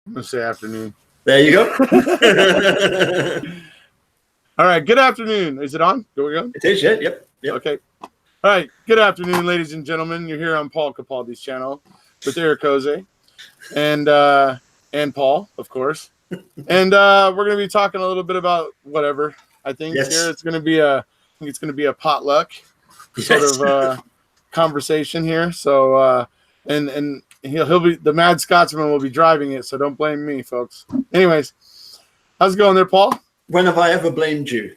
I'm going to say afternoon. There you go. All right. Good afternoon. Is it on? Going on? It is, yeah. Yep. Okay. All right. Good afternoon, ladies and gentlemen. You're here on Paul Capaldi's channel with Erekose and Paul, of course. And we're going to be talking a little bit about whatever. I think here it's going to be a potluck sort of conversation here. So and he'll be the Mad Scotsman will be driving it, so don't blame me, folks. Anyways, how's it going there, Paul? When have I ever blamed you?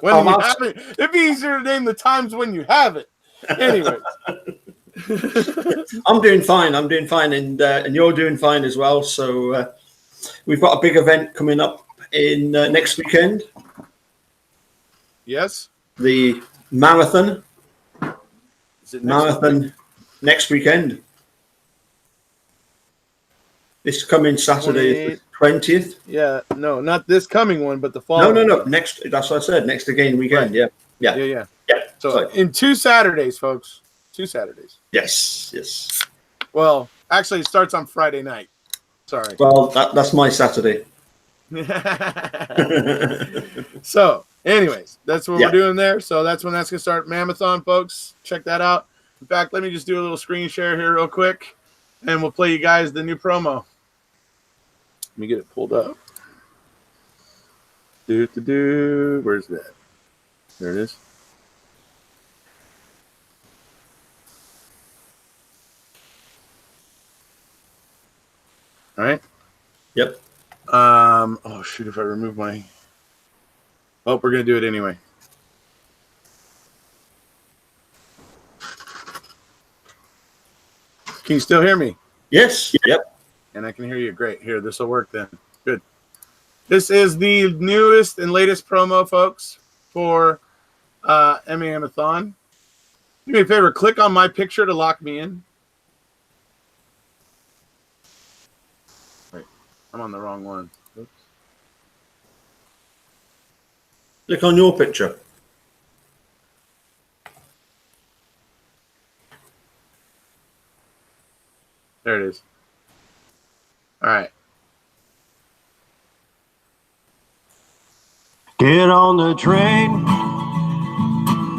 When you have it, it'd be easier to name the times when you have it. Anyways. I'm doing fine, and you're doing fine as well. So we've got a big event coming up in next weekend. Yes. The marathon. Is it next weekend. This coming Saturday, 20th. Yeah, no, not this coming one, but the following. No. Next, that's what I said. Next again weekend. Right. Yeah. So in 2 Saturdays, folks. 2 Saturdays. Yes. Well, actually, it starts on Friday night. Sorry. Well, that's my Saturday. So, anyways, that's what we're doing there. So that's when that's going to start. Mamathon, folks. Check that out. In fact, let me just do a little screen share here real quick, and we'll play you guys the new promo. Let me get it pulled up. Where's that? There it is. All right. Yep. Oh shoot! If I remove my, we're gonna do it anyway. Can you still hear me? Yes. Yep. And I can hear you. Great. Here, this will work then. Good. This is the newest and latest promo, folks, for Mamathon. Do me a favor. Click on my picture to lock me in. I'm on the wrong one. Oops. Click on your picture. There it is. All right. Get on the train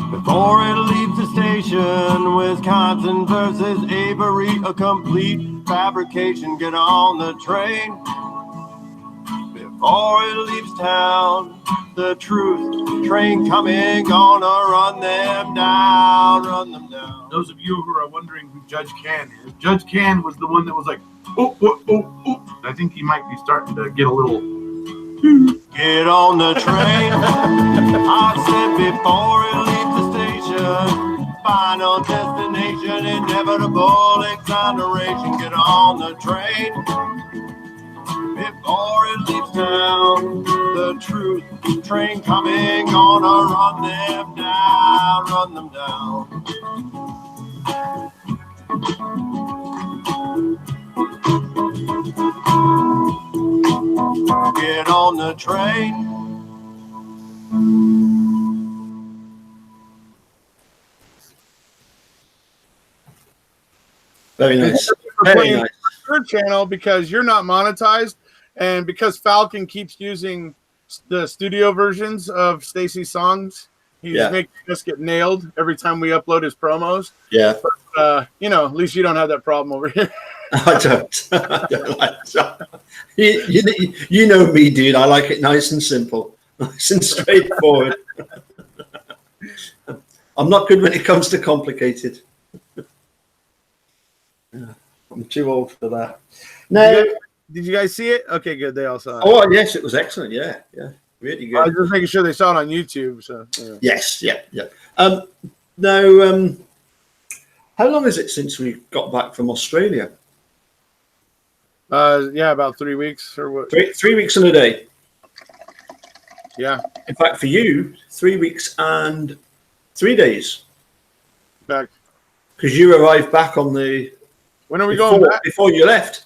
before it leaves the station. Wisconsin versus Avery, a complete fabrication. Get on the train before it leaves town. The truth train coming, gonna run them down. Those of you who are wondering who Judge Can is, Judge Can was the one that was like, oh. I think he might be starting to get a little. Get on the train. I said before it leaves the station. Final destination, inevitable exoneration. Get on the train before it leaves town. The truth train coming, gonna run them down. Get on the train. Very nice. Very nice. Your channel, because you're not monetized, and because Falcon keeps using the studio versions of Stacy's songs, he's making us get nailed every time we upload his promos. Yeah. But, at least you don't have that problem over here. I don't like that. You know me, dude. I like it nice and simple, nice and straightforward. I'm not good when it comes to complicated. I'm too old for that. No. Did you guys see it? Okay, good. They all saw it. Oh, yes, it was excellent. Yeah, really good. I was just making sure they saw it on YouTube. So yes, yeah. No. How long is it since we got back from Australia? About 3 weeks or what? 3 weeks and a day. Yeah. In fact, for you, 3 weeks and 3 days. Back. Because you arrived back on the. When are we going back? Before you left.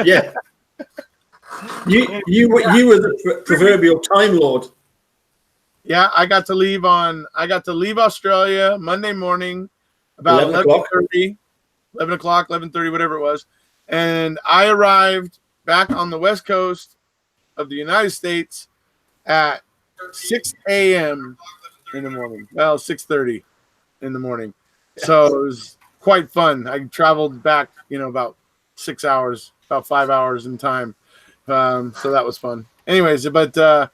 Yeah. You were the proverbial Time Lord. Yeah, I got to leave Australia Monday morning. about 11:30, 11 o'clock, 11:30, whatever it was. And I arrived back on the West Coast of the United States at 6 a.m. in the morning. Well, 6:30 in the morning. So it was quite fun. I traveled back, about 6 hours, about 5 hours in time. So that was fun. Anyways, but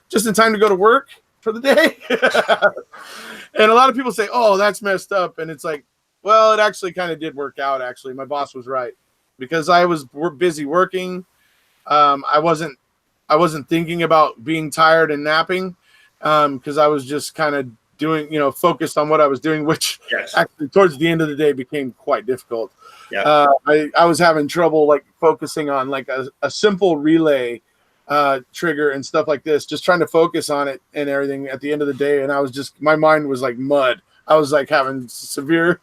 just in time to go to work for the day. And a lot of people say, oh, that's messed up. And it's like, well, it actually kind of did work out, actually. My boss was right. Because I was busy working. I wasn't thinking about being tired and napping because I was just kind of doing, focused on what I was doing, which actually towards the end of the day became quite difficult. Yeah. I was having trouble like focusing on like a simple relay trigger and stuff like this, just trying to focus on it and everything at the end of the day. And I was just, my mind was like mud. I was like having severe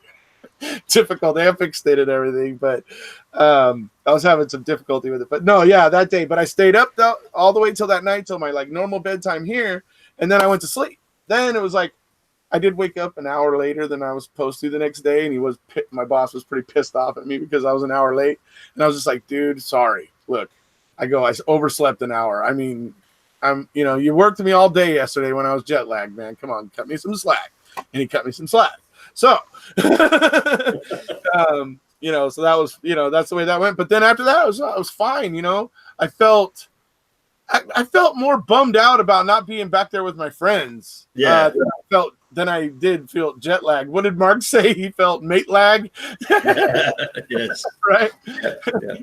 difficulty. I fixed it and everything, but I was having some difficulty with it. But no, yeah, that day. But I stayed up all the way till that night, till my like normal bedtime here, and then I went to sleep. Then it was like I did wake up an hour later than I was supposed to the next day, and my boss was pretty pissed off at me because I was an hour late, and I was just like, dude, sorry. Look, I overslept an hour. I mean, you worked me all day yesterday when I was jet lagged, man. Come on, cut me some slack. And he cut me some slack. So, so that was, that's the way that went. But then after that, I was fine. I felt more bummed out about not being back there with my friends. Yeah. Than I did feel jet lag. What did Mark say? He felt mate lag. Yes. Right. Yeah.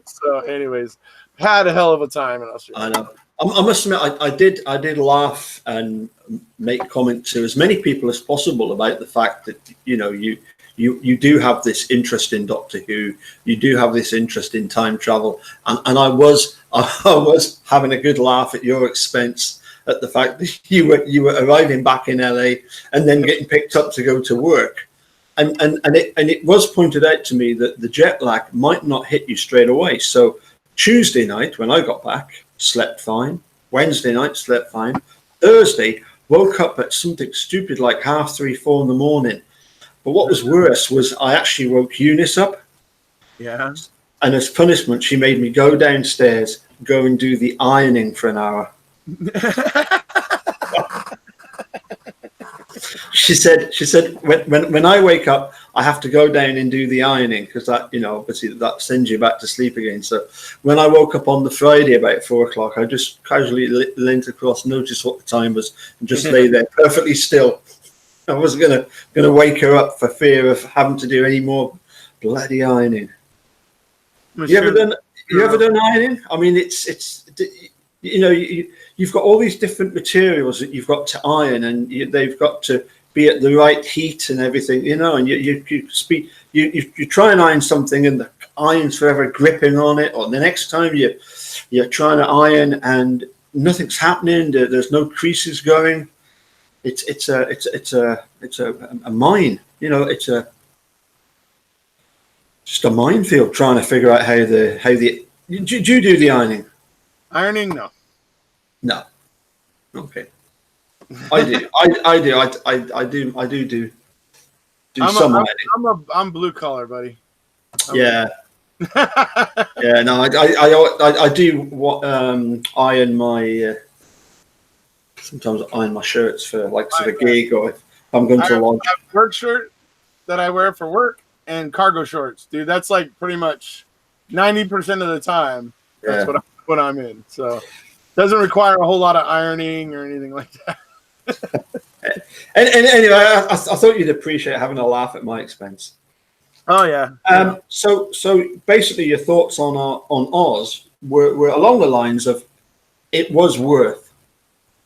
So, anyways, had a hell of a time in Australia. I know. I must admit, I did laugh and make comment to as many people as possible about the fact that you do have this interest in Doctor Who, you do have this interest in time travel, and I was having a good laugh at your expense at the fact that you were arriving back in LA and then getting picked up to go to work, and it was pointed out to me that the jet lag might not hit you straight away. So Tuesday night when I got back, slept fine. Wednesday night, slept fine. Thursday, woke up at something stupid like 3:30, 4 in the morning. But what was worse was I actually woke Eunice up. Yeah. And as punishment, she made me go downstairs, go and do the ironing for an hour. She said, when I wake up, I have to go down and do the ironing because that, obviously that sends you back to sleep again. So when I woke up on the Friday about 4 o'clock, I just casually leaned across, noticed what the time was, and just lay there perfectly still. I wasn't gonna wake her up for fear of having to do any more bloody ironing. You ever done ironing? I mean, you've got all these different materials that you've got to iron, and they've got to be at the right heat and everything, and you try and iron something and the iron's forever gripping on it, or the next time you're trying to iron and nothing's happening, there's no creases going. It's a mine, it's just a minefield trying to figure out how the do you do the ironing? Ironing, no. No. Okay. I do. I do some. I'm blue collar, buddy. Yeah. Yeah. No, I do iron my. Sometimes I iron my shirts for like sort of a gig, or if I'm going to lodge. I have a work shirt that I wear for work and cargo shorts, dude. That's like pretty much 90% of the time. That's what I'm in. So. Doesn't require a whole lot of ironing or anything like that. and anyway, I thought you'd appreciate having a laugh at my expense. Oh yeah. So basically, your thoughts on Oz were along the lines of it was worth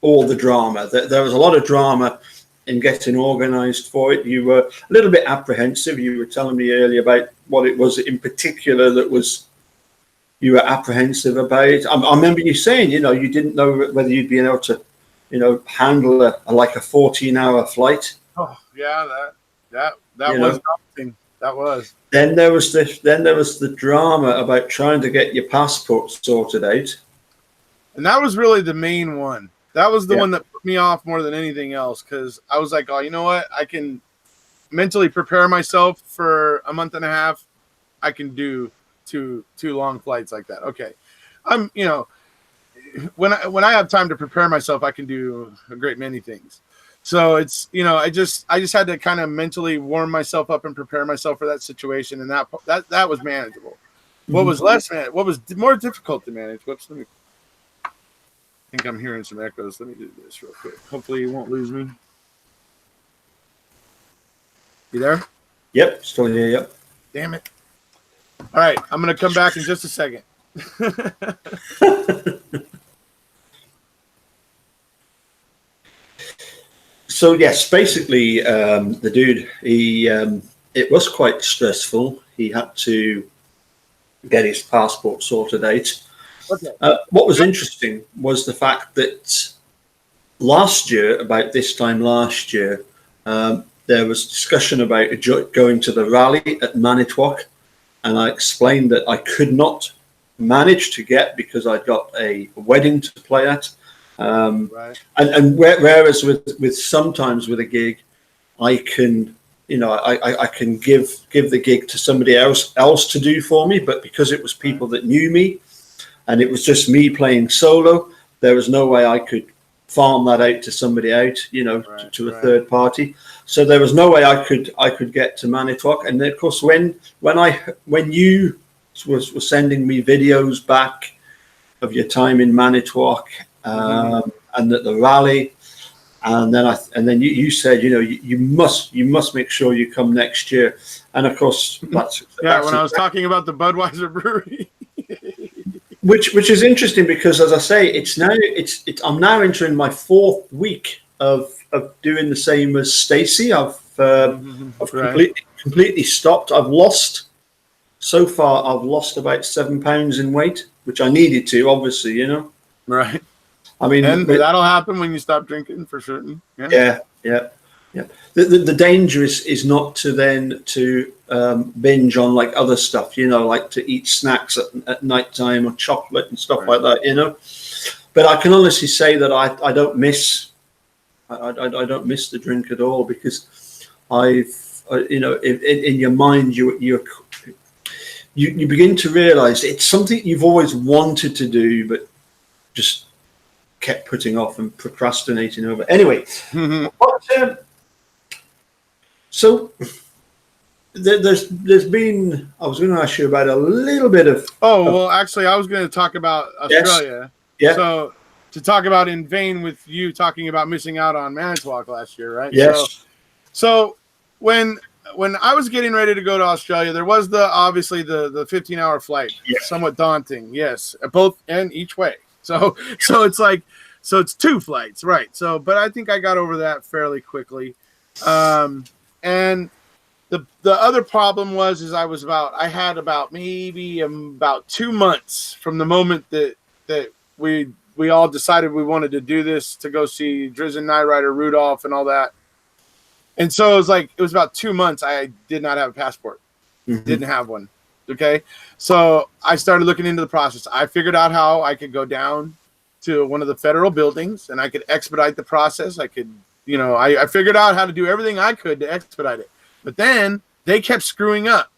all the drama. There was a lot of drama in getting organised for it. You were a little bit apprehensive. You were telling me earlier about what it was in particular that was. You were apprehensive about it. I remember you saying, you didn't know whether you'd be able to, handle a 14-hour flight. Oh yeah, that was something. That was. Then there was the drama about trying to get your passport sorted out. And that was really the main one. That was the one that put me off more than anything else, because I was like, oh, you know what? mentally prepare myself for a month and a half, I can do two long flights like that. Okay. I'm, when I have time to prepare myself, I can do a great many things. So it's, I just had to kind of mentally warm myself up and prepare myself for that situation. And that was manageable. What was what was more difficult to manage? Whoops. I think I'm hearing some echoes. Let me do this real quick. Hopefully you won't lose me. You there? Yep. Still here. Yep. Damn it. All right. I'm going to come back in just a second. So yes, basically, the dude, it was quite stressful. He had to get his passport sorted out. Okay. What was interesting was the fact that last year, about this time last year, there was discussion about going to the rally at Manitowoc, and I explained that I could not manage to get because I'd got a wedding to play at. Right. And whereas with sometimes with a gig, I can, I can give the gig to somebody else to do for me, but because it was people that knew me, and it was just me playing solo, there was no way I could farm that out to somebody out, to a third party. So there was no way I could get to Manitowoc. And of course, when you were sending me videos back of your time in Manitowoc, and at the rally, and then you said, you must make sure you come next year. And of course, when I was talking about the Budweiser brewery. Which is interesting because, as I say, I'm now entering my 4th week of doing the same as Stacy. I've completely stopped. I've lost about 7 pounds in weight, which I needed to, obviously, Right. I mean, and that'll happen when you stop drinking, for certain. Yeah. The danger is not to binge on like other stuff, like to eat snacks at nighttime or chocolate and stuff like that, But I can honestly say that I don't miss the drink at all, because in your mind you begin to realize it's something you've always wanted to do, but just kept putting off and procrastinating over. Anyway, so there's been. I was going to ask you about a little bit of. Well, actually, I was going to talk about Australia. Yes. Yeah. So to talk about in vain with you talking about missing out on Manitowoc last year, right? Yes. So when I was getting ready to go to Australia, there was obviously the 15-hour flight. Yes. Somewhat daunting, yes, both and each way. So it's like, so it's 2 flights, right? So, but I think I got over that fairly quickly. And the other problem was I had about 2 months from the moment that we all decided we wanted to do this, to go see Drizzt, Knight Rider, Rudolph, and all that. And so it was about 2 months. I did not have a passport. Didn't have one. Okay. So I started looking into the process. I figured out how I could go down to one of the federal buildings and I could expedite the process. I could, I figured out how to do everything I could to expedite it. But then they kept screwing up.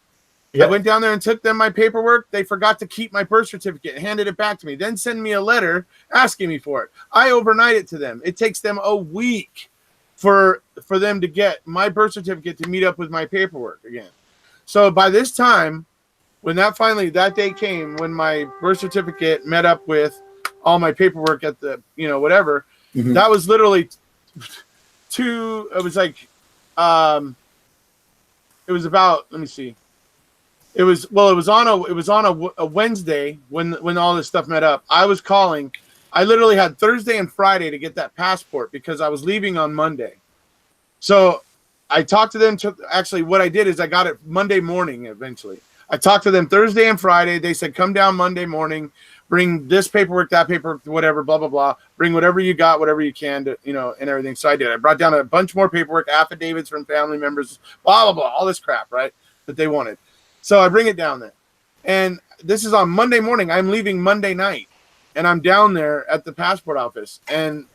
Yep. I went down there and took them my paperwork. They forgot to keep my birth certificate and handed it back to me. Then send me a letter asking me for it. I overnight it to them. It takes them a week for them to get my birth certificate to meet up with my paperwork again. So by this time, when that day came, when my birth certificate met up with all my paperwork at the, whatever, that was literally it was like, it was about, let me see. It was on a Wednesday when all this stuff met up. I was calling. I literally had Thursday and Friday to get that passport because I was leaving on Monday. So I talked to them. Actually, what I did is I got it Monday morning eventually. I talked to them Thursday and Friday. They said, come down Monday morning, bring this paperwork, that paperwork, whatever, blah, blah, blah. Bring whatever you got, whatever you can, to, and everything. So I did. I brought down a bunch more paperwork, affidavits from family members, blah, blah, blah, all this crap, right, that they wanted. So I bring it down there. And this is on Monday morning. I'm leaving Monday night. and I'm down there at the passport office, and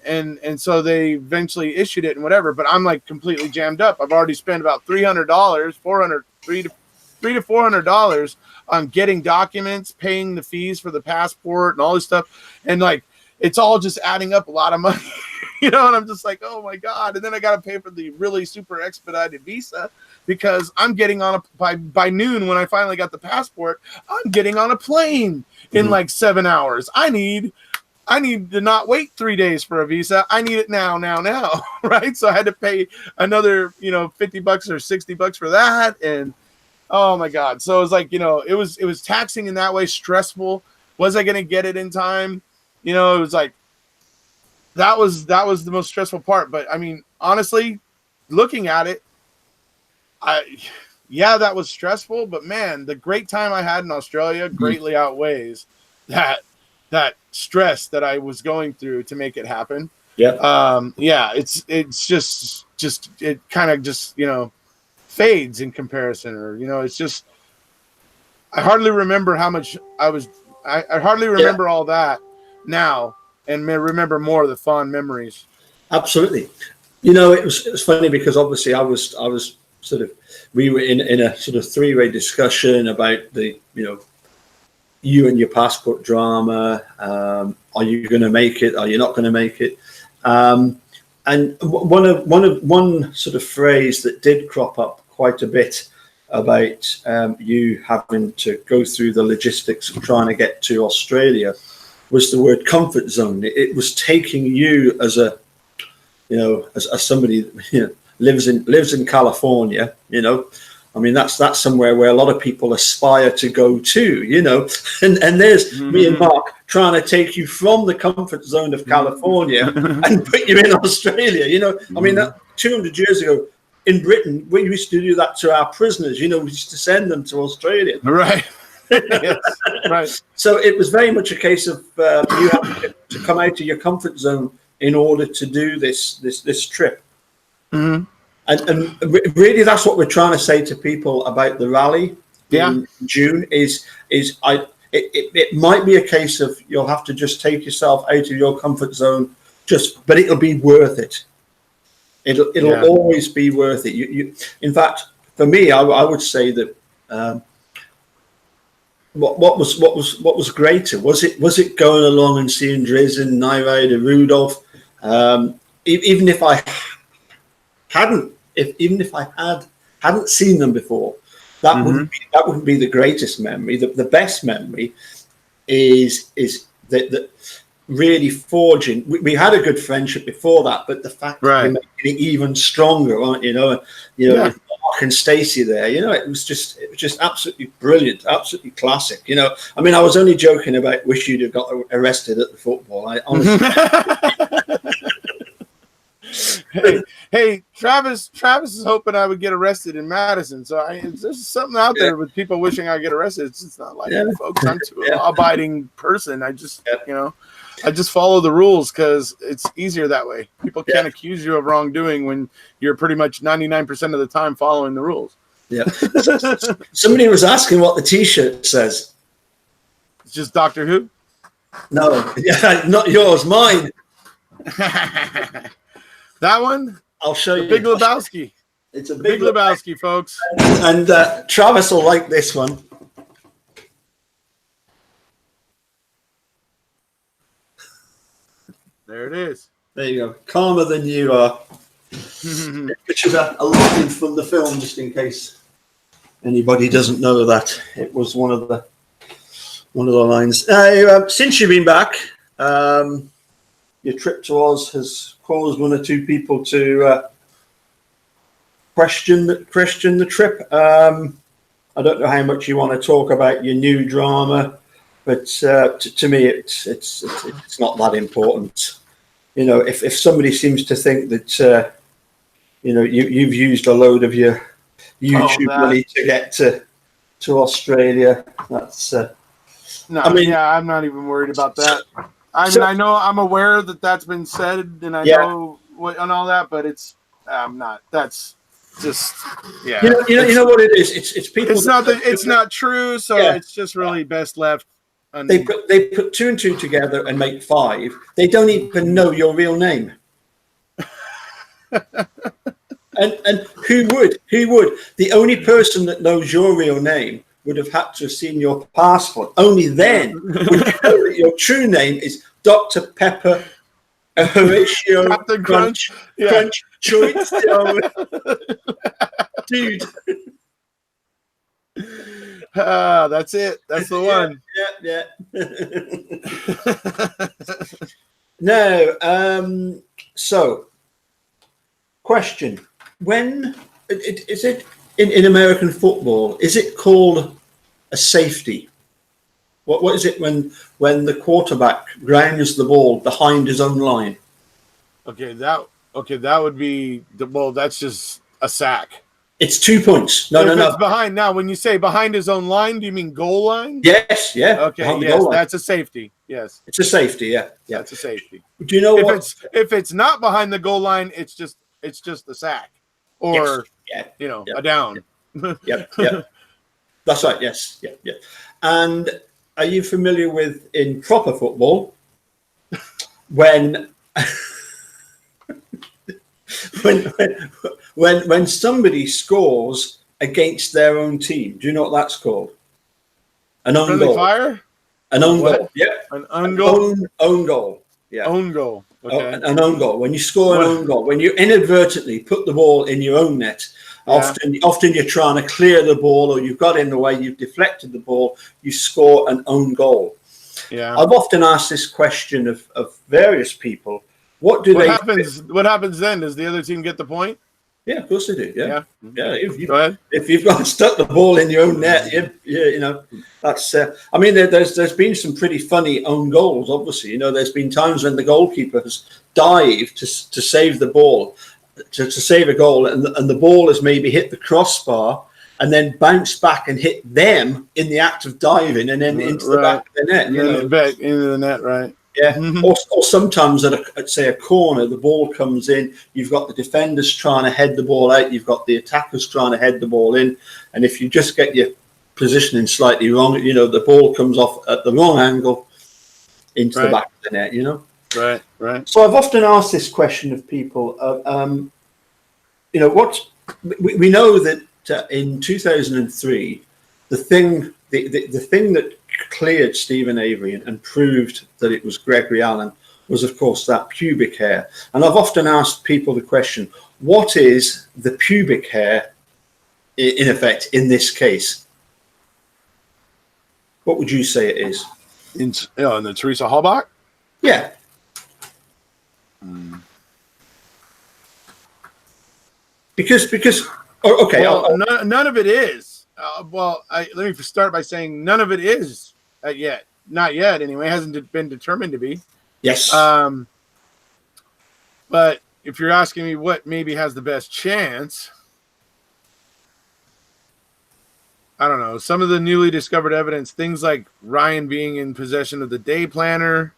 so they eventually issued it and whatever. But I'm like completely jammed up. I've already spent about $300, $300 to $400 on getting documents, paying the fees for the passport, and all this stuff, and like it's all just adding up a lot of money, you know. And I'm just like, oh my god! And then I got to pay for the really super expedited visa because I'm getting on by noon when I finally got the passport. I'm getting on a plane in like 7 hours. I need to not wait 3 days for a visa. I need it now, right? So I had to pay another, $50 or $60 for that, and oh my god! So it was like, it was taxing in that way, stressful. Was I going to get it in time? It was like that was the most stressful part. But I mean, honestly, looking at it, that was stressful. But man, the great time I had in Australia greatly outweighs that stress that I was going through to make it happen. It's just it kind of just fades in comparison, or it's just I hardly remember how much I hardly remember all that now, and remember more of the fond memories. Absolutely. It was funny because obviously I was we were in a sort of three-way discussion about the you and your passport drama. Are you going to make it? Are you not going to make it? And one sort of phrase that did crop up quite a bit about you having to go through the logistics of trying to get to Australia was the word comfort zone. It was taking you as a as somebody lives in California. I mean, that's somewhere where a lot of people aspire to go to, and there's me and Mark trying to take you from the comfort zone of California and put you in Australia. I mean, 200 years ago in Britain, we used to do that to our prisoners. We used to send them to Australia. Right. Yes, right. So it was very much a case of you having to come out of your comfort zone in order to do this trip. Mm-hmm. And really, that's what we're trying to say to people about the rally in June. It might be a case of you'll have to just take yourself out of your comfort zone, but it'll be worth it. It'll always be worth it. You in fact, for me, I would say that what was greater was it going along and seeing Dresden, Neiride, and Rudolph, even if I hadn't. Even if I hadn't seen them before, that wouldn't be the greatest memory. The best memory is that really forging. We had a good friendship before that, but the fact that we're making it even stronger, aren't with Mark and Stacey there, it was just absolutely brilliant, absolutely classic. I mean, I was only joking about wish you'd have got arrested at the football. I honestly. Hey, Travis is hoping I would get arrested in Madison. So there's something out there with people wishing I get arrested. It's just not like folks. I'm too law-abiding person. I just I just follow the rules because it's easier that way. People can't accuse you of wrongdoing when you're pretty much 99% of the time following the rules. Yeah. Somebody was asking what the T-shirt says. It's just Doctor Who. No, not yours, mine. That one? I'll show you. Big Lebowski. It's a Big Lebowski, folks. And Travis will like this one. There it is. There you go. Calmer than you are. Which is a line from the film, just in case anybody doesn't know that. It was one of the lines. Since you've been back, your trip to Oz has caused one or two people to question the trip. I don't know how much you want to talk about your new drama, but to me, it's not that important. If somebody seems to think that you've used a load of your YouTube money to get to Australia, that's no. I mean, I'm not even worried about that. I know I'm aware that that's been said, and I know what and all that, but I'm not. That's just You know what it is. It's people. It's not true. So it's just really best left They put 2 and 2 together and make 5. They don't even know your real name. and who would? The only person that knows your real name would have had to have seen your passport. Only then would you know that your true name is Dr. Pepper, Horatio, Captain Crunch, Choice, dude. That's it. That's the one. Yeah. No. So, question: when is it in American football? Is it called a safety? What is it when the quarterback grounds the ball behind his own line? Okay, that would be that's just a sack. It's 2 points. No. It's behind. Now, when you say behind his own line, do you mean goal line? Yes. Yeah. Okay. Yes, that's a safety. Yes. It's a safety. Yeah. That's a safety. Do you know if it's not behind the goal line, it's just a sack or a down. Yep. That's right. Yes. Yeah. And are you familiar with in proper football when when somebody scores against their own team? Do you know what that's called? An own goal. Fire? An own goal. Yeah. An own goal. Own goal. Yeah. Own goal. Okay. An own goal. When you score an own goal, when you inadvertently put the ball in your own net, often you're trying to clear the ball, or you've got in the way, you've deflected the ball, you score an own goal. Yeah. I've often asked this question of various people. What happens then? Does the other team get the point? Yeah, of course they do. Yeah. Go ahead. If you've got stuck the ball in your own net, that's. I mean, there's been some pretty funny own goals. Obviously, there's been times when the goalkeeper has dived to save the ball, to save a goal, and the ball has maybe hit the crossbar and then bounced back and hit them in the act of diving, and then into the back of the net. Back into the net, right? Yeah, or sometimes at a corner, the ball comes in. You've got the defenders trying to head the ball out. You've got the attackers trying to head the ball in. And if you just get your positioning slightly wrong, the ball comes off at the wrong angle into the back of the net. Right. So I've often asked this question of people. We know that in 2003, the thing that cleared Stephen Avery and proved that it was Gregory Allen was, of course, that pubic hair. And I've often asked people the question, what is the pubic hair, in effect, in this case? What would you say it is? In the Teresa Halbach? Yeah. Because okay. None of it is. Let me start by saying none of it is yet. Not yet, anyway. It hasn't been determined to be. Yes. But if you're asking me what maybe has the best chance, I don't know. Some of the newly discovered evidence, things like Ryan being in possession of the day planner,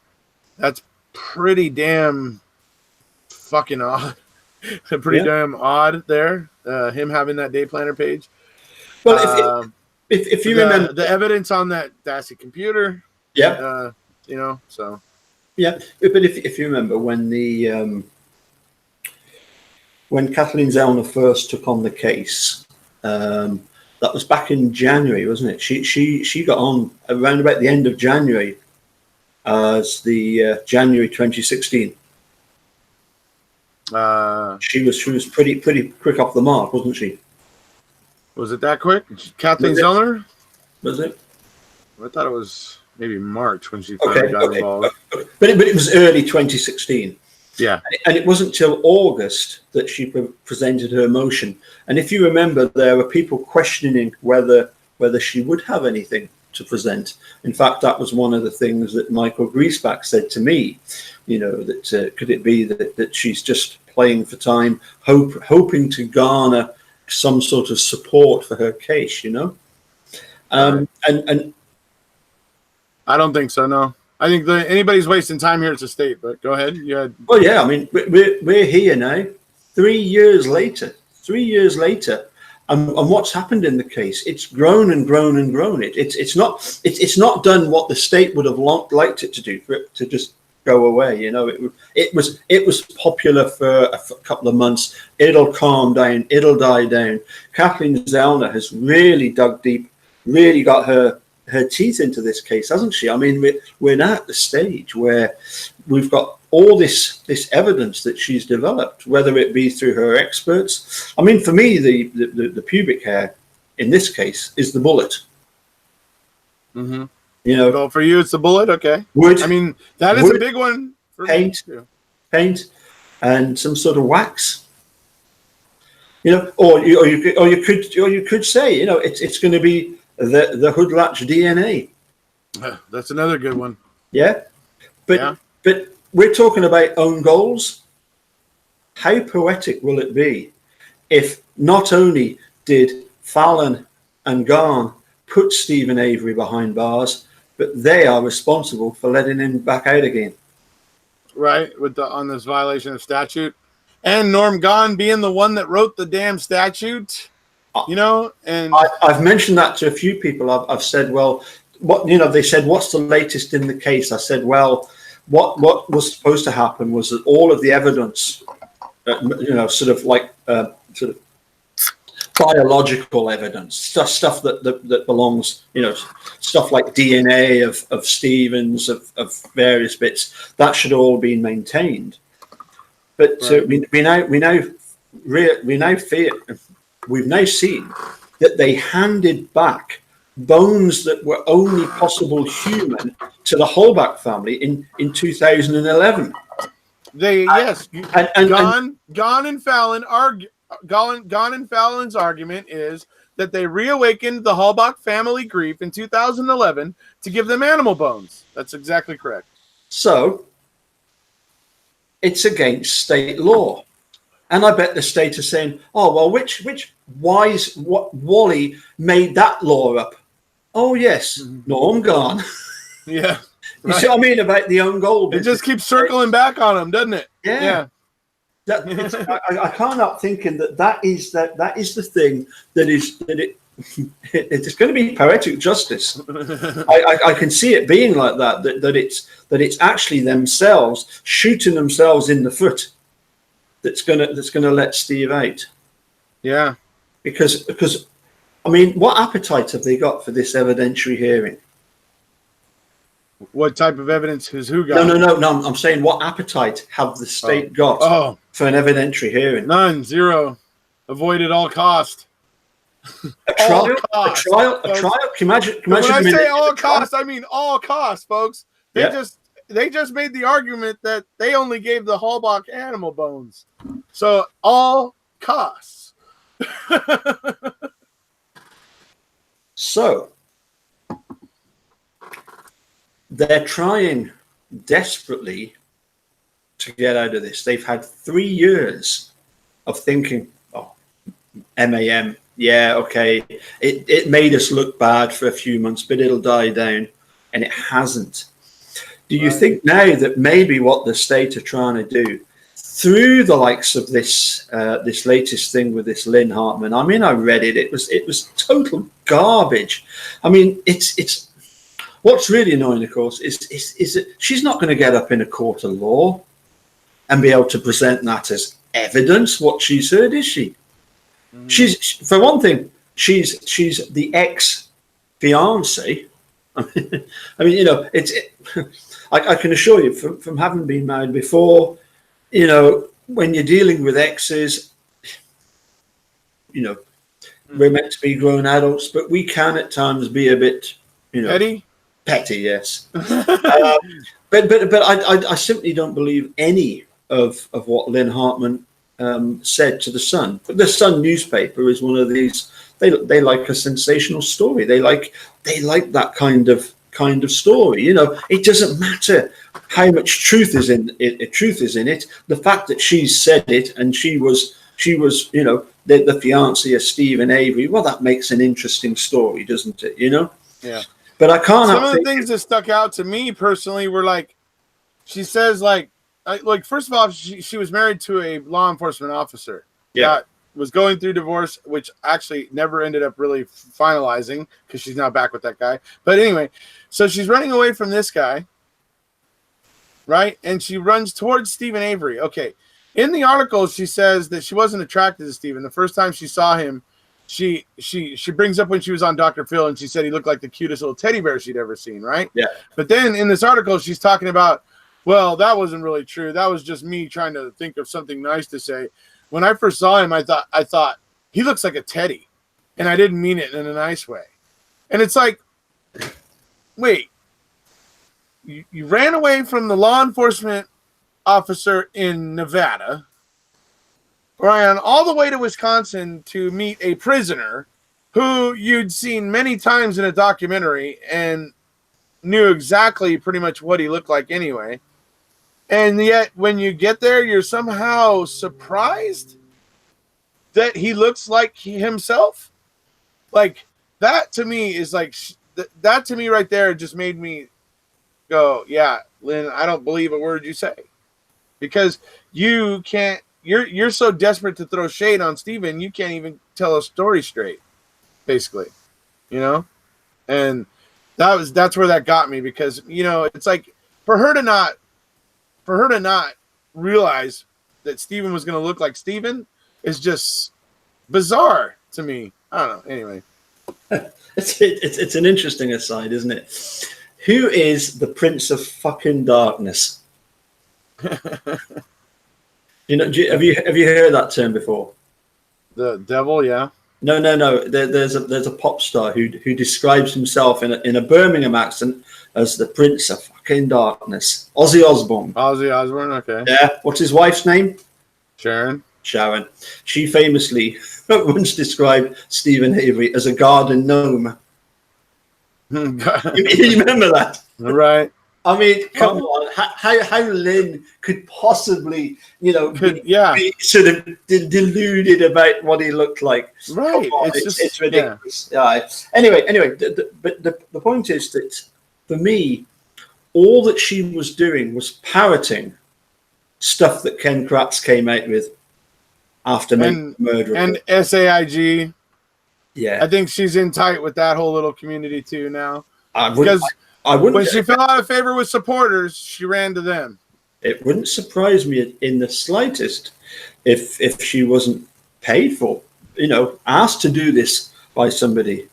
that's pretty damn fucking odd. Damn odd there. Him having that day planner page. Well, if you remember the evidence on that Dassey computer, so yeah. But if you remember when when Kathleen Zellner first took on the case, that was back in January, wasn't it? She got on around about the end of January, as the January 2016. She was pretty quick off the mark, wasn't she? Was it that quick? Kathleen Zellner? Was it? I thought it was maybe March when she finally got involved. But it was early 2016. Yeah. And it wasn't till August that she presented her motion. And if you remember, there were people questioning whether she would have anything to present. In fact, that was one of the things that Michael Griesbach said to me, that could it be that she's just playing for time, hoping to garner some sort of support for her case, And I don't think so. No, I think anybody's wasting time here at the state. But go ahead. Well, yeah. I mean, we're here now. 3 years later, And what's happened in the case? It's grown and grown and grown. It's not done what the state would have liked it to do, for it to just go away. You know, it was popular for a couple of months. It'll calm down. It'll die down. Kathleen Zellner has really dug deep, really got her teeth into this case, hasn't she? I mean, we're now at the stage where we've got all this evidence that she's developed, whether it be through her experts. I mean, for me, the pubic hair in this case is the bullet. Mm-hmm. You know, well, for you, it's the bullet. Okay. Wood. I mean, that is a big one. For paint, and some sort of wax. You know, or you could say, you know, it's going to be the hood latch DNA. That's another good one. Yeah, but we're talking about own goals. How poetic will it be if not only did Fallon and Garn put Stephen Avery behind bars, but they are responsible for letting him back out again? Right, on this violation of statute, and Norm Gahn being the one that wrote the damn statute. You know, and I've mentioned that to a few people. I've said, well, what, you know, they said, what's the latest in the case? I said, well, what was supposed to happen was that all of the evidence, you know, sort of biological evidence, stuff that belongs, you know, stuff like DNA of Stevens, of various bits, that should all be maintained. But right. We've now seen that they handed back bones that were only possible human to the Holbach family in 2011. Gahn and Fallon argue. Gahn and Fallon's argument is that they reawakened the Holbach family grief in 2011 to give them animal bones. That's exactly correct. So it's against state law. And I bet the state is saying, oh, well, which wise Wally made that law up? Oh, yes, Norm Gahn. Yeah. You see what I mean about the own goal? It just keeps circling back on him, doesn't it? Yeah. I can't help thinking that is the thing it's going to be poetic justice. I can see it being like that it's actually themselves shooting themselves in the foot that's gonna let Steve out. Yeah, because I mean, what appetite have they got for this evidentiary hearing? What type of evidence has who got? No. I'm saying, what appetite have the state got for an evidentiary hearing? None, zero. Avoid at all cost. A trial. Can you imagine? When I say all cost, I mean all cost, folks. They just made the argument that they only gave the Holbach animal bones, so all costs. So they're trying desperately to get out of this. They've had 3 years of thinking, MAM, yeah, okay. It made us look bad for a few months, but it'll die down. And it hasn't. Do you think now that maybe what the state are trying to do through the likes of this latest thing with this Lynn Hartman? I mean, I read it. It was total garbage. I mean, it's what's really annoying, of course, is that she's not going to get up in a court of law and be able to present that as evidence what she's heard, is she? Mm. She's, for one thing, she's the ex-fiance. I mean, you know, I can assure you from having been married before, you know, when you're dealing with exes, you know, we're meant to be grown adults, but we can at times be a bit, you know, petty, yes. But I simply don't believe any of what Lynn Hartman said to the Sun. But the Sun newspaper is one of these. They like a sensational story. They like that kind of story. You know, it doesn't matter how much truth is in it. The fact that she's said it and she was, you know, the fiancée of Stephen Avery. Well, that makes an interesting story, doesn't it? You know. Yeah. But I can't. Some of the things that stuck out to me personally were like, she says like first of all, she was married to a law enforcement officer. Yeah. was going through divorce, which actually never ended up really finalizing because she's now back with that guy. But anyway, so she's running away from this guy, right? And she runs towards Stephen Avery. Okay. In the article, she says that she wasn't attracted to Stephen. The first time she saw him, she brings up when she was on Dr. Phil, and she said he looked like the cutest little teddy bear she'd ever seen, right? Yeah. But then in this article, she's talking about, well, that wasn't really true. That was just me trying to think of something nice to say. When I first saw him, I thought he looks like a teddy, and I didn't mean it in a nice way. And it's like, wait, you ran away from the law enforcement officer in Nevada, ran all the way to Wisconsin to meet a prisoner who you'd seen many times in a documentary and knew exactly pretty much what he looked like anyway. And yet when you get there, you're somehow surprised that he looks like himself. Like, that to me is like, that to me right there just made me go, yeah, Lynn, I don't believe a word you say. Because you can't, you're so desperate to throw shade on Steven, you can't even tell a story straight, basically, you know? And that's where that got me, because, you know, it's like for her to not realize that Steven was going to look like Steven is just bizarre to me. I don't know. Anyway, it's an interesting aside, isn't it? Who is the Prince of fucking Darkness? You know, have you heard that term before? The devil, yeah. No. There's a pop star who describes himself in a Birmingham accent as the Prince of fucking Darkness. Ozzy Osbourne. Ozzy Osbourne, okay. Yeah. What's his wife's name? Sharon. She famously once described Stephen Avery as a garden gnome. You remember that? Right. I mean, come on. How Lynn could possibly, you know, be sort of deluded about what he looked like. Right. It's ridiculous. Yeah. Anyway, but the point is that for me, all that she was doing was parroting stuff that Ken Kratz came out with after making the murder. And SAIG. Yeah. I think she's in tight with that whole little community too now. I wouldn't. When she fell out of favor with supporters, she ran to them. It wouldn't surprise me in the slightest if she wasn't paid for, you know, asked to do this by somebody.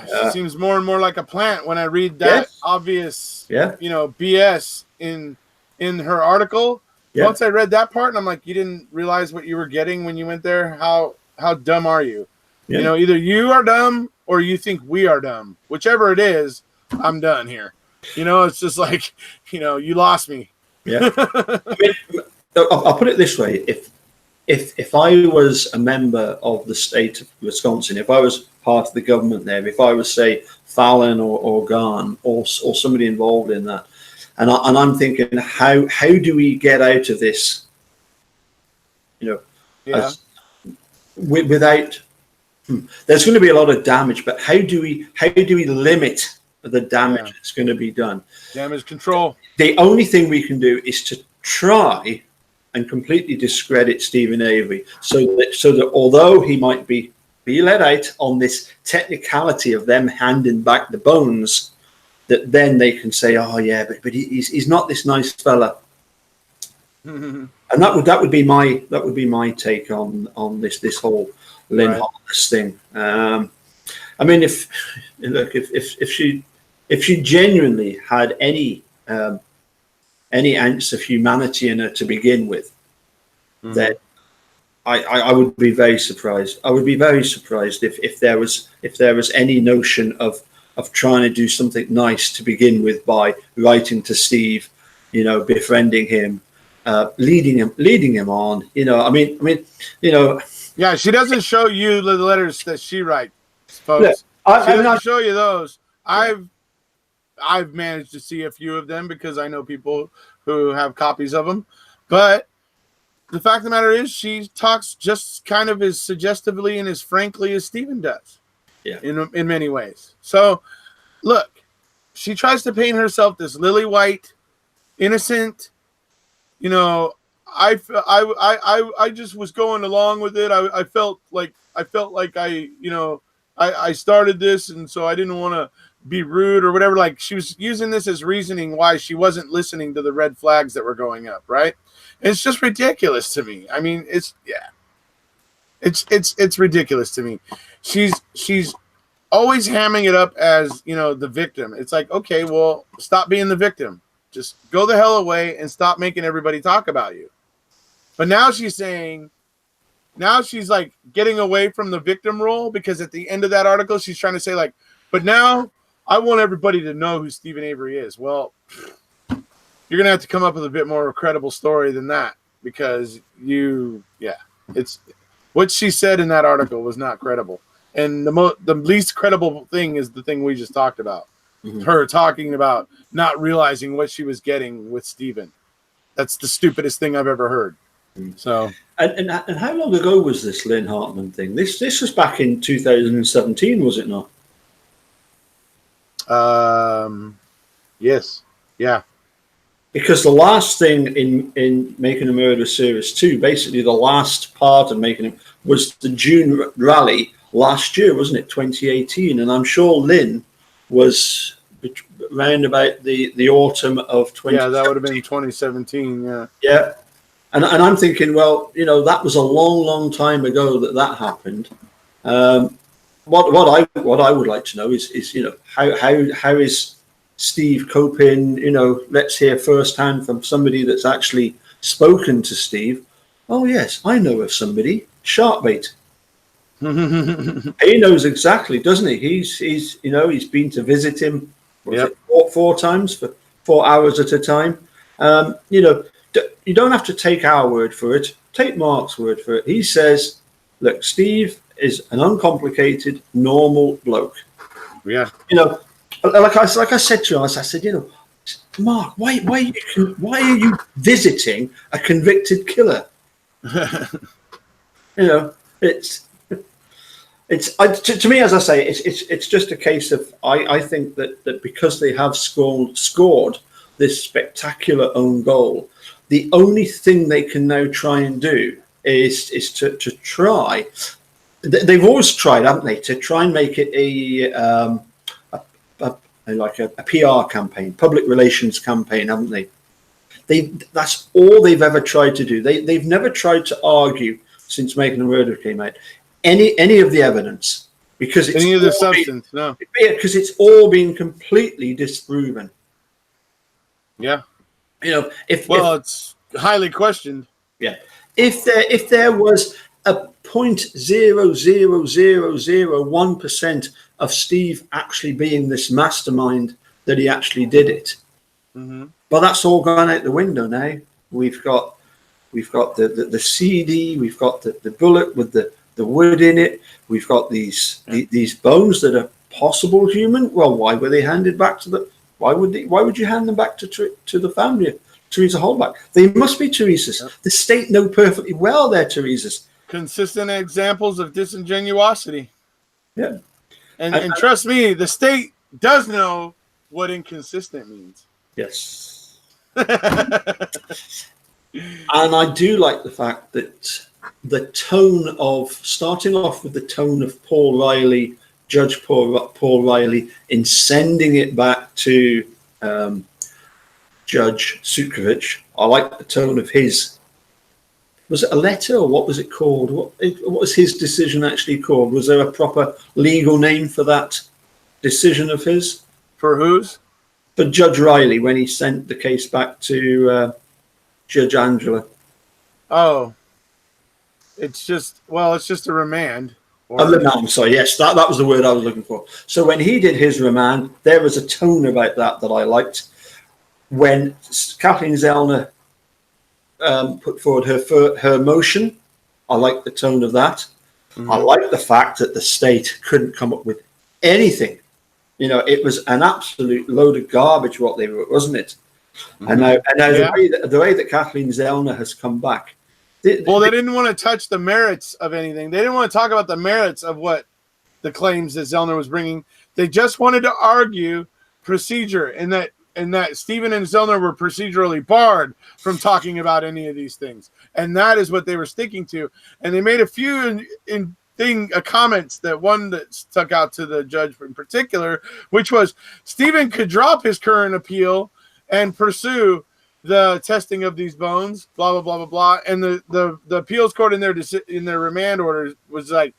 She seems more and more like a plant when I read that obvious, you know, BS in her article. Yeah. Once I read that part, and I'm like, you didn't realize what you were getting when you went there. How dumb are you? Yeah. You know, either you are dumb or you think we are dumb. Whichever it is, I'm done here. You know, it's just like, you know, you lost me. Yeah. I mean, I'll put it this way: if I was a member of the state of Wisconsin, if I was part of the government there, if I was, say, Fallon or Garn or somebody involved in that, and I'm thinking, how do we get out of this? You know, without there's going to be a lot of damage, but how do we limit the damage that's going to be done? Damage control. The only thing we can do is to try and completely discredit Stephen Avery, so that although he might be let out on this technicality of them handing back the bones, that then they can say, oh yeah, but he's not this nice fella. And that would be my take on this whole Lynn Hollis thing. I mean, if she genuinely had any ounce of humanity in her to begin with, then I would be very surprised. I would be very surprised if there was any notion of trying to do something nice to begin with by writing to Steve, you know, befriending him, leading him on. You know, I mean, you know. Yeah, she doesn't show you the letters that she writes, folks. Yeah, she doesn't show you those. I've managed to see a few of them because I know people who have copies of them. But the fact of the matter is, she talks just kind of as suggestively and as frankly as Stephen does. Yeah. In many ways. So, look, she tries to paint herself this lily white, innocent, you know, I just was going along with it. I felt like I started this, and so I didn't want to be rude or whatever. Like, she was using this as reasoning why she wasn't listening to the red flags that were going up, right? And it's just ridiculous to me. I mean, it's ridiculous to me. She's always hamming it up as, the victim. It's like, okay, well, stop being the victim. Just go the hell away and stop making everybody talk about you. But now she's like getting away from the victim role, because at the end of that article, she's trying to say like, but now I want everybody to know who Stephen Avery is. Well, you're going to have to come up with a bit more credible story than that, because it's what she said in that article was not credible. And the least credible thing is the thing we just talked about. Mm-hmm. Her talking about not realizing what she was getting with Stephen. That's the stupidest thing I've ever heard. So, and how long ago was this Lynn Hartman thing? This was back in 2017, was it not? Yes, yeah. Because the last thing in Making a Murderer Series 2, basically the last part of Making it was the June rally last year, wasn't it? 2018, and I'm sure Lynn was around about the autumn of 2017. Yeah, that would have been 2017. Yeah. Yeah. And I'm thinking, well, that was a long time ago that happened. What I would like to know is how is Steve coping? Let's hear firsthand from somebody that's actually spoken to Steve. Oh yes, I know of somebody. Sharkbait. He knows exactly, doesn't he? He's been to visit him. Yep. Four times for 4 hours at a time. You don't have to take our word for it. Take Mark's word for it. He says, look, Steve is an uncomplicated, normal bloke. Yeah. Like I said to him, I said, Mark, why are you visiting a convicted killer? It's to me, as I say, it's just a case of I think that because they have scored this spectacular own goal, the only thing they can now try and do is to try. They've always tried, haven't they, to try and make it a PR campaign, public relations campaign, haven't they? That's all they've ever tried to do. They've never tried to argue since Making a Murderer came out any of the evidence, because it's any of the substance. No, because it's all been completely disproven. Yeah. It's highly questioned. Yeah. If there was a 0.00001% of Steve actually being this mastermind that he actually did it, but that's all gone out the window now. We've got the CD, we've got the bullet with the wood in it. We've got these bones that are possible human. Well, why were they handed back to the? Why would you hand them back to the family? Teresa Holbach. They must be Teresa's. Yep. The state know perfectly well they're Teresa's. Consistent examples of disingenuosity. Yeah. And trust me, the state does know what inconsistent means. Yes. And I do like the fact that the tone of starting off with the tone of Paul Riley, Judge Paul Riley, in sending it back to Judge Sukovich. I like the tone of his. Was it a letter, or what was it called? What was his decision actually called? Was there a proper legal name for that decision of his? For whose? For Judge Riley, when he sent the case back to Judge Angela. Oh, it's just a remand. A remand, sorry, yes, that was the word I was looking for. So when he did his remand, there was a tone about that I liked. When Kathleen Zellner put forward her motion, I liked the tone of that. Mm-hmm. I liked the fact that the state couldn't come up with anything. It was an absolute load of garbage what they wrote, wasn't it? Mm-hmm. And now the way that Kathleen Zellner has come back. They didn't want to touch the merits of anything. They didn't want to talk about the merits of what the claims that Zellner was bringing. They just wanted to argue procedure, and that that Stephen and Zellner were procedurally barred from talking about any of these things, and that is what they were sticking to. And they made a few comments that one that stuck out to the judge in particular, which was Stephen could drop his current appeal and pursue the testing of these bones, blah blah blah blah blah. And the appeals court in their remand order was like,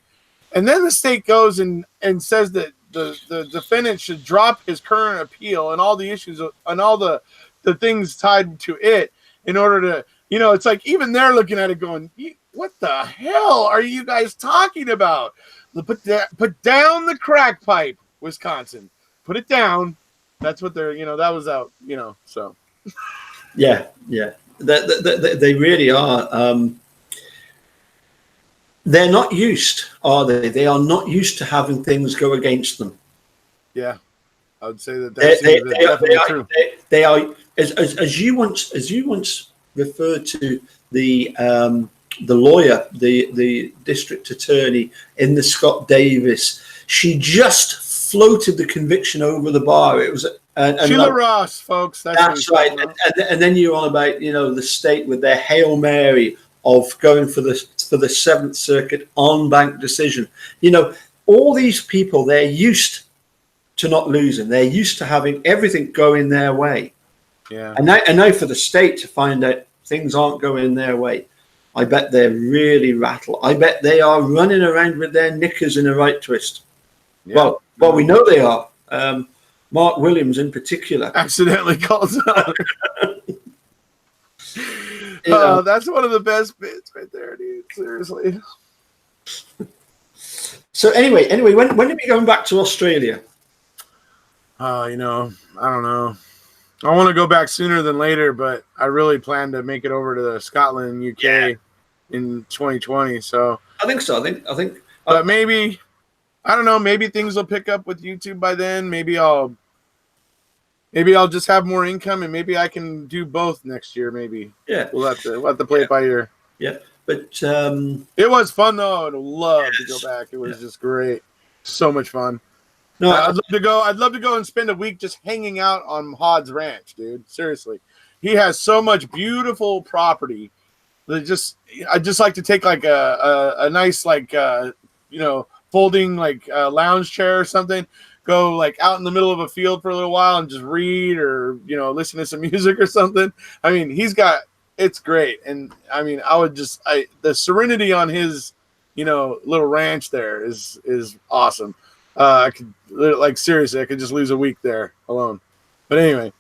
and then the state goes and says that the defendant should drop his current appeal and all the issues and all the things tied to it in order to, it's like even they're looking at it going, what the hell are you guys talking about? Put down the crack pipe, Wisconsin. Put it down. That's what they're, that was out, so. Yeah. They really are. They're not used, are they? They are not used to having things go against them. Yeah, I would say that's definitely true. They are, as you once referred to the lawyer, the district attorney in the Scott Davis. She just floated the conviction over the bar. It was Sheila Ross, folks. That's right. And then you're on about the state with their Hail Mary of going for the Seventh Circuit en banc decision. All these people, they're used to not losing. They're used to having everything going their way. Yeah. And now for the state to find out things aren't going their way, I bet they're really rattled. I bet they are running around with their knickers in a right twist. Yeah. Well, we know they are. Mark Williams in particular. Accidentally calls out. That's one of the best bits right there, dude. Seriously. So anyway, when are we going back to Australia? I don't know. I want to go back sooner than later, but I really plan to make it over to Scotland, UK in 2020. So I think so. I think. But maybe, I don't know. Maybe things will pick up with YouTube by then. Maybe I'll just have more income, and maybe I can do both next year. Maybe. Yeah. We'll have to play it by ear. Yeah, but it was fun though. I'd love to go back. It was just great. So much fun. No, I'd love to go. I'd love to go and spend a week just hanging out on Hod's ranch, dude. Seriously, he has so much beautiful property. I'd just like to take like a nice folding lounge chair or something. Go like out in the middle of a field for a little while and just read or listen to some music or something. I mean, it's great, and I mean, the serenity on his little ranch there is awesome. I could seriously, I could just lose a week there alone. But anyway,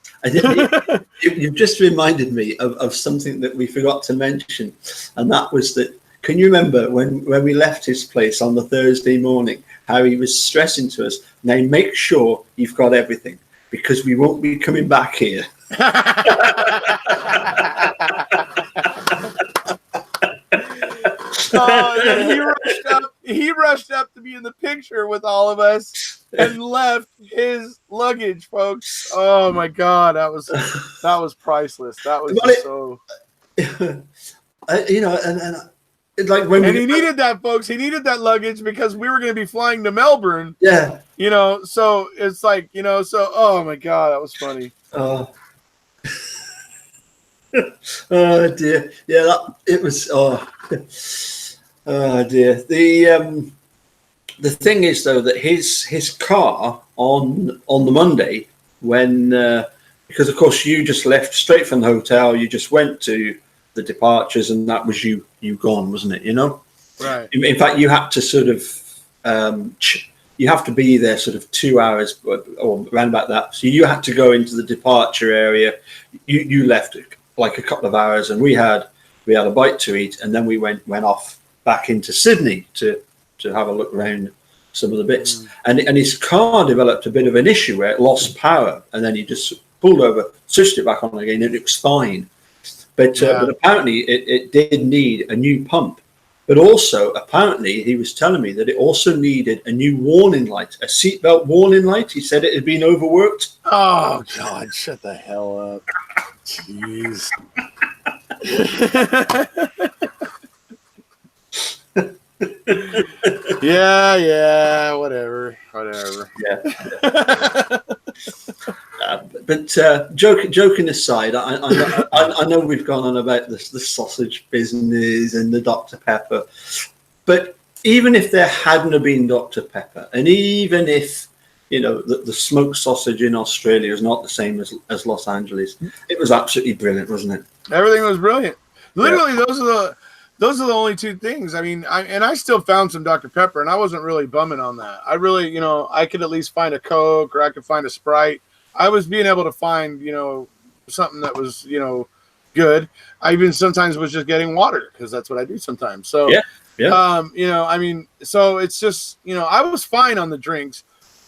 you've just reminded me of something that we forgot to mention, and that was that. Can you remember when we left his place on the Thursday morning, how he was stressing to us, now make sure you've got everything because we won't be coming back here. He rushed up to be in the picture with all of us and left his luggage, folks. Oh my God, that was priceless. That was so. And he needed that, folks. He needed that luggage because we were going to be flying to Melbourne. Yeah. So it's like, oh my God, that was funny. Oh dear. Yeah, it was. Oh dear. The thing is though that his car on the Monday when because of course you just left straight from the hotel, you just went to the departures, and that was you gone, wasn't it? Right. In fact, you had to sort of you have to be there sort of 2 hours or around about that. So you had to go into the departure area. You left like a couple of hours, and we had a bite to eat, and then we went off back into Sydney to have a look around some of the bits. And his car developed a bit of an issue where it lost power, and then he just pulled over, switched it back on again, and it was fine. But apparently it did need a new pump. But also, apparently, he was telling me that it also needed a new warning light, a seatbelt warning light. He said it had been overworked. Oh, God, shut the hell up. Jeez. Yeah, whatever. Yeah. joking aside, I know we've gone on about the sausage business and the Dr. Pepper, but even if there hadn't been Dr. Pepper, and even if the smoked sausage in Australia is not the same as Los Angeles, it was absolutely brilliant, wasn't it? Everything was brilliant. Literally, those are the only two things. I mean, I still found some Dr. Pepper, and I wasn't really bumming on that. I really, I could at least find a Coke or I could find a Sprite. I was being able to find, something that was, good. I even sometimes was just getting water because that's what I do sometimes. So, I mean, so it's just, I was fine on the drinks.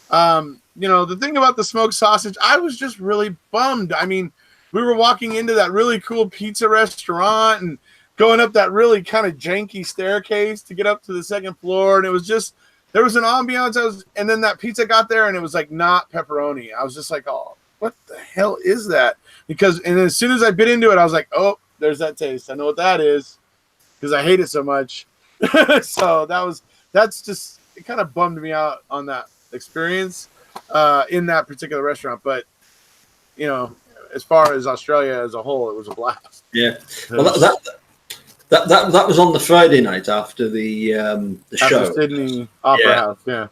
The thing about the smoked sausage, I was just really bummed. I mean, we were walking into that really cool pizza restaurant and going up that really kind of janky staircase to get up to the second floor. And it was just, there was an ambiance. And then that pizza got there and it was like not pepperoni. I was just like, oh, what the hell is that? And as soon as I bit into it, I was like, oh, there's that taste. I know what that is because I hate it so much. So that's just, it kind of bummed me out on that experience in that particular restaurant. But, as far as Australia as a whole, it was a blast. Yeah. Well, that was on the Friday night after the show. Sydney Opera House, yeah.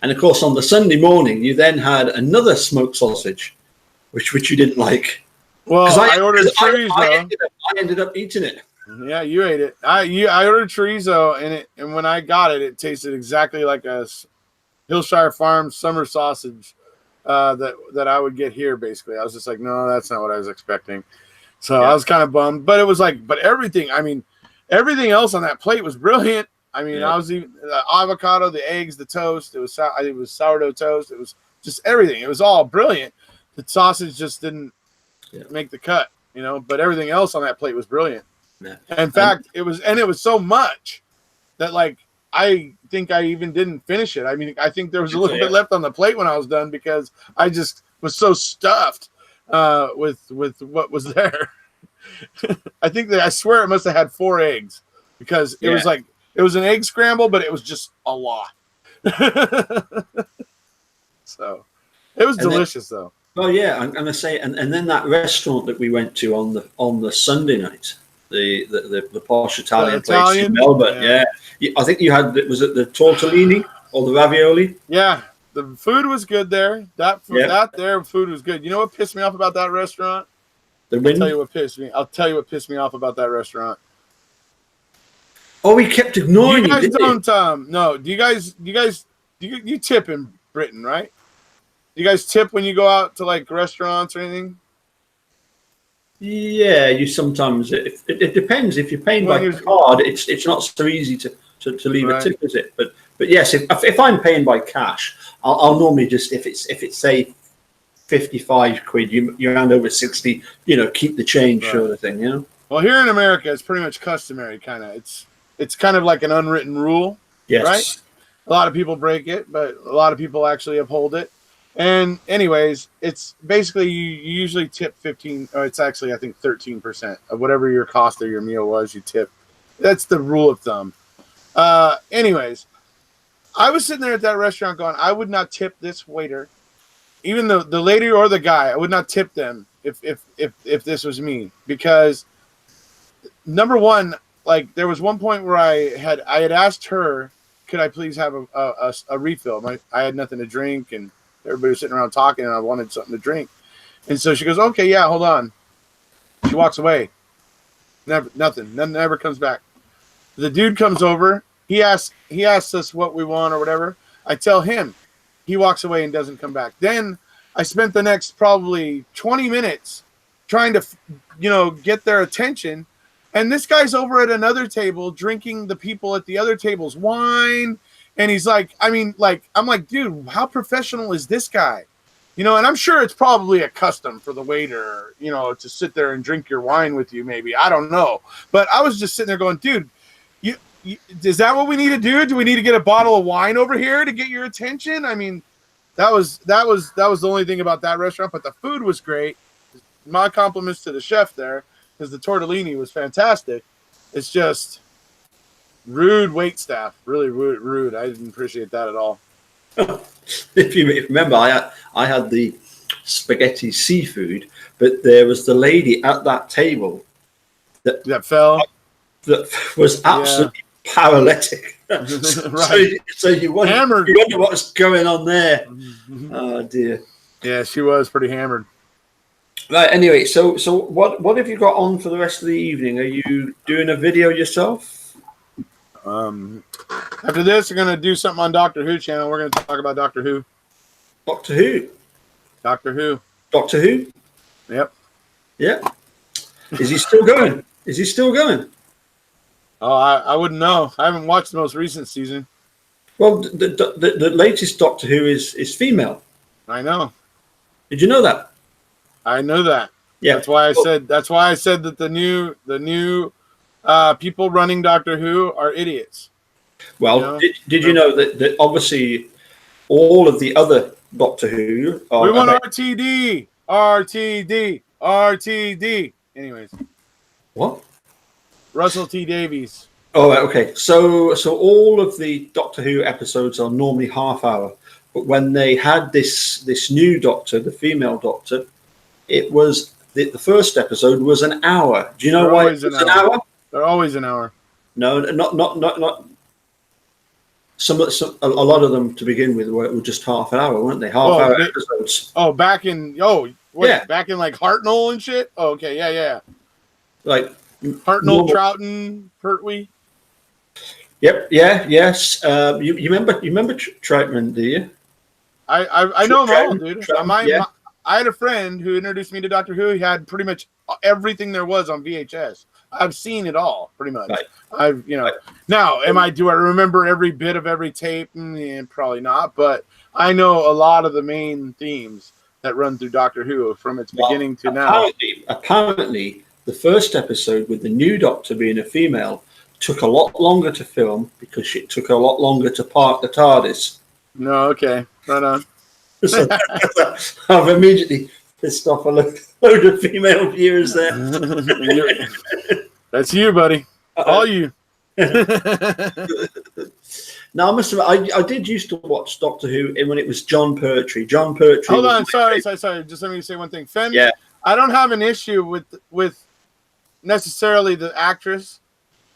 And of course, on the Sunday morning, you then had another smoked sausage, which you didn't like. Well, I ordered chorizo. I ended up eating it. Yeah, you ate it. I ordered chorizo, and when I got it, it tasted exactly like a Hillshire Farms summer sausage that I would get here. Basically, I was just like, no, that's not what I was expecting. So I was kind of bummed, but it was like, but everything else on that plate was brilliant. I mean, I was even the avocado, the eggs, the toast. It was sourdough toast. It was just everything. It was all brilliant. The sausage just didn't make the cut, but everything else on that plate was brilliant. Yeah. In fact, it was so much that like I think I even didn't finish it. I mean, I think there was a little bit left on the plate when I was done because I just was so stuffed with what was there. I swear it must have had 4 eggs because it was like it was an egg scramble, but it was just a lot. So it was delicious though. Well, yeah, I'm gonna say, and then that restaurant that we went to on the Sunday night, the posh Italian place in Melbourne. Yeah. I think you had, was it the tortellini or the ravioli? Yeah, the food was good there. That food was good. You know what pissed me off about that restaurant? I'll tell you what pissed me off about that restaurant. Oh, we kept ignoring you. You guys don't. No. Do you tip in Britain, right? Do you guys tip when you go out to like restaurants or anything? Yeah, you sometimes. It depends. If you're paying by card, it's not so easy to leave a tip, is it? But yes, if I'm paying by cash, I'll normally just if it's say 55 quid, you hand over 60. Keep the change, sort of thing. Well, here in America, it's pretty much customary, kind of. It's kind of like an unwritten rule, right? A lot of people break it, but a lot of people actually uphold it. And anyways, it's basically you usually tip 15, or it's actually I think 13% of whatever your cost of your meal was. You tip. That's the rule of thumb. Anyways, I was sitting there at that restaurant going, I would not tip this waiter, even the lady or the guy. I would not tip them if this was me, because number one, like there was one point where I had asked her, could I please have a refill? I had nothing to drink and everybody was sitting around talking and I wanted something to drink. And so she goes, okay, yeah, hold on. She walks away. Nothing ever comes back. The dude comes over. He asks us what we want or whatever. I tell him. He walks away and doesn't come back. Then I spent the next probably 20 minutes trying to, get their attention. And this guy's over at another table drinking the people at the other table's wine. And he's like, I'm like, dude, how professional is this guy? And I'm sure it's probably a custom for the waiter, to sit there and drink your wine with you, maybe. I don't know. But I was just sitting there going, dude, is that what we need to do? Do we need to get a bottle of wine over here to get your attention? I mean, that was the only thing about that restaurant, but the food was great. My compliments to the chef there, because the tortellini was fantastic. It's just rude wait staff, really rude. I didn't appreciate that at all. If you remember, I had the spaghetti seafood, but there was the lady at that table that fell, that was absolutely paralytic. Right. So you wonder what's going on there. Oh dear. Yeah, she was pretty hammered. Right. Anyway, so what have you got on for the rest of the evening? Are you doing a video yourself? After this, we're gonna do something on Doctor Who channel. We're gonna talk about Doctor Who. Doctor Who. Doctor Who. Doctor Who. Yep. Yeah. Is he still going? Is he still going? Oh, I wouldn't know. I haven't watched the most recent season. Well, the latest Doctor Who is female. I know. Did you know that? I know that. Yeah. That's why I said. That's why I said that the new people running Doctor Who are idiots. Well, you know? did you know that obviously all of the other Doctor Who are... We want RTD, RTD, RTD. Anyways. What? Russell T Davies. Oh, okay. So all of the Doctor Who episodes are normally half hour, but when they had this new Doctor, the female Doctor, it was the first episode was an hour. Do you know why it was an hour? They're always an hour. No, not. A lot of them to begin with were just half an hour, weren't they? Half-hour episodes. Oh, back in back in like Hartnell and shit. Oh, okay, yeah. Like Hartnell, Troughton, Pertwee. Yep. Yeah. Yes. You remember Troutman, do you? I know them all, dude. I had a friend who introduced me to Doctor Who. He had pretty much everything there was on VHS. I've seen it all, pretty much. Right. Now, do I remember every bit of every tape? Probably not, but I know a lot of the main themes that run through Doctor Who from its beginning to now. Apparently, the first episode with the new Doctor being a female took a lot longer to film because it took a lot longer to park the TARDIS. No, okay. Right on. So I've immediately pissed off a load of female viewers there. That's you, buddy. All you. Now, I must admit, I did used to watch Doctor Who when it was John Pertwee. John Pertwee. Hold on, sorry. Just let me say one thing. Fenn, yeah. I don't have an issue with necessarily the actress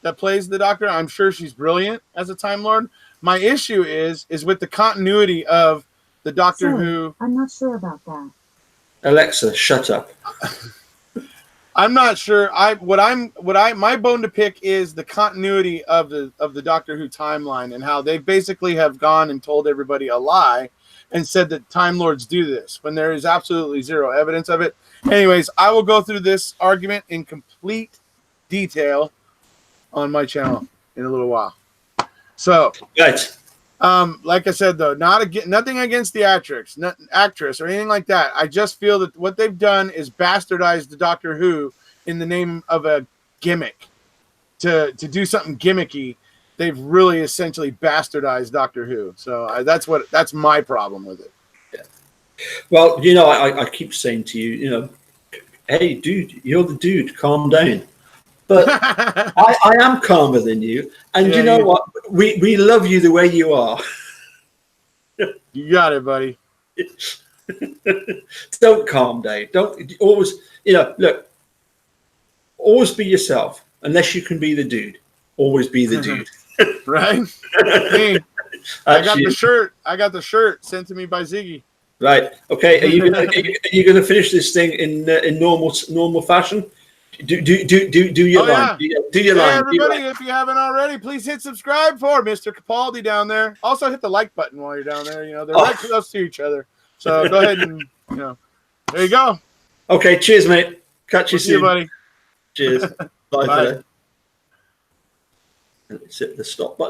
that plays the Doctor. I'm sure she's brilliant as a Time Lord. My issue is with the continuity of the Doctor Who. I'm not sure about that. Alexa, shut up. I'm not sure. My bone to pick is the continuity of the Doctor Who timeline and how they basically have gone and told everybody a lie and said that Time Lords do this when there is absolutely zero evidence of it. Anyways, I will go through this argument in complete detail on my channel in a little while. So, right. Like I said, though, nothing against the actress or anything like that. I just feel that what they've done is bastardize the Doctor Who in the name of a gimmick. To do something gimmicky, they've really essentially bastardized Doctor Who. So that's my problem with it. Yeah. Well, I keep saying to you, hey, dude, you're the dude. Calm down. But I am calmer than you. And you know what? We love you the way you are. You got it, buddy. Don't calm down. Don't always, look, always be yourself. Unless you can be the dude. Always be the dude. Right? Hey, I got the shirt sent to me by Ziggy. Right. Okay. Are you gonna finish this thing in normal fashion? Do your line. Yeah. Do your line. Everybody, if you haven't already, please hit subscribe for Mr. Capaldi down there. Also hit the like button while you're down there. They're right close to each other. So go ahead and there you go. Okay, cheers, mate. Catch you soon. See you, buddy. Cheers. Bye. Bye. Let's hit the stop button.